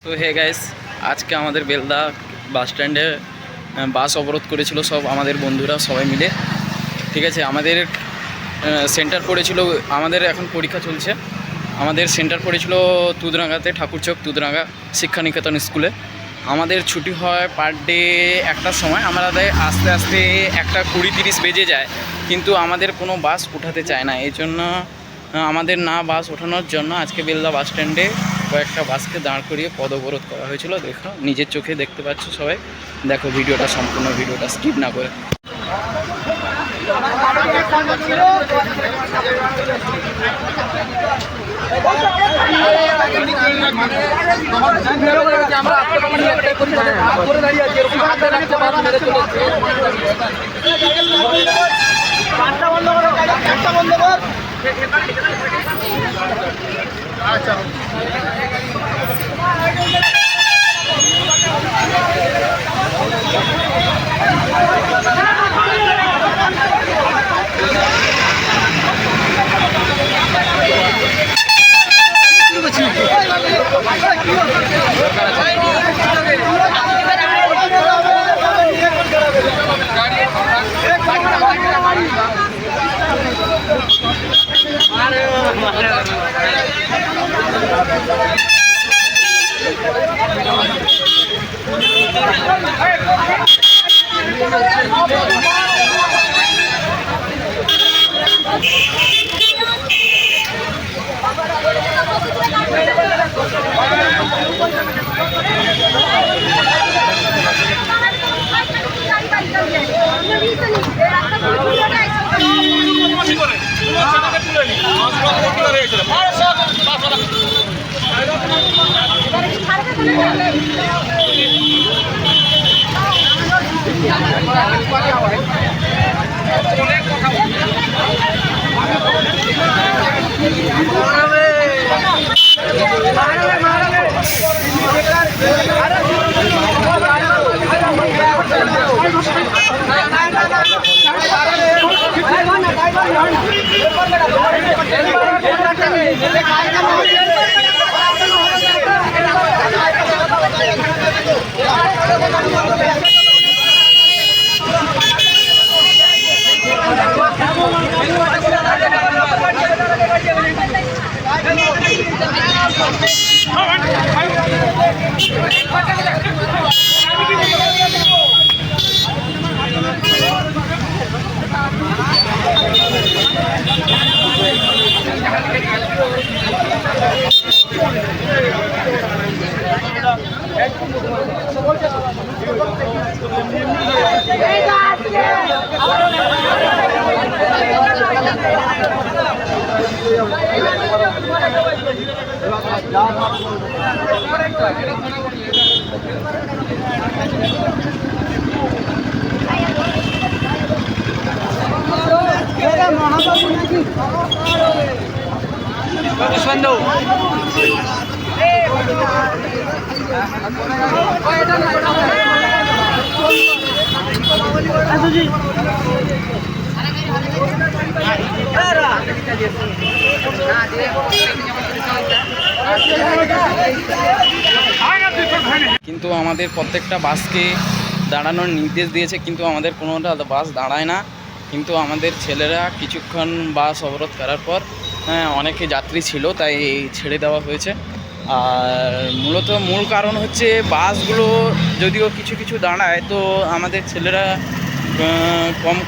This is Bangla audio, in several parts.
তো হে গাইস, আজকে আমাদের বেলদা বাস স্ট্যান্ডে বাস অবরোধ করেছিল সব আমাদের বন্ধুরা সবাই মিলে। ঠিক আছে, আমাদের সেন্টার পড়েছিল, আমাদের এখন পরীক্ষা চলছে। আমাদের সেন্টার পড়েছিল তুদরাঙ্গাতে, ঠাকুরচক তুদরাঙ্গা শিক্ষানিকেতন স্কুলে। আমাদের ছুটি হয় পার ডে 1টার সময়, আমাদের আস্তে আস্তে 1:20-30 বেজে যায়, কিন্তু আমাদের কোনো বাস উঠাতে চায় না। এই জন্য আমাদের না বাস ওঠানোর জন্য আজকে বেলদা বাস স্ট্যান্ডে কয়েকটা বাসকে দাঁড় করিয়ে পদ অবরোধ করা হয়েছিল। দেখো, নিজের চোখে দেখতে পাচ্ছ সবাই। দেখো ভিডিওটা, সম্পূর্ণ ভিডিওটা স্কিপ না করে। আচ্ছা, কিন্তু আমাদের প্রত্যেকটা বাসকে দাঁড়ানোর নির্দেশ দিয়েছে, কিন্তু আমাদের কোনোটা বাস দাঁড়ায় না। কিন্তু আমাদের ছেলেরা কিছুক্ষণ বাস অবরোধ করার পর অনেকে যাত্রী ছিল, তাই ছেড়ে দেওয়া হয়েছে। আর মূল কারণ হচ্ছে বাসগুলো যদিও কিছু কিছু দাঁড়ায়, তো আমাদের ছেলেরা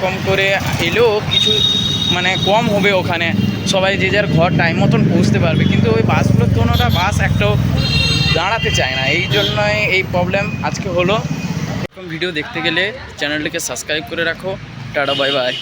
কম করে এলেও কিছু কম হবে, ওখানে সবাই যে যার ঘর টাইম মতন পৌঁছতে পারবে। কিন্তু ওই বাসগুলোর কোনোটা বাস একটাও দাঁড়াতে চায় না, এই জন্যই এই প্রবলেম আজকে হলো। এরকম ভিডিও দেখতে গেলে চ্যানেলটিকে সাবস্ক্রাইব করে রাখো। Tata, bye bye.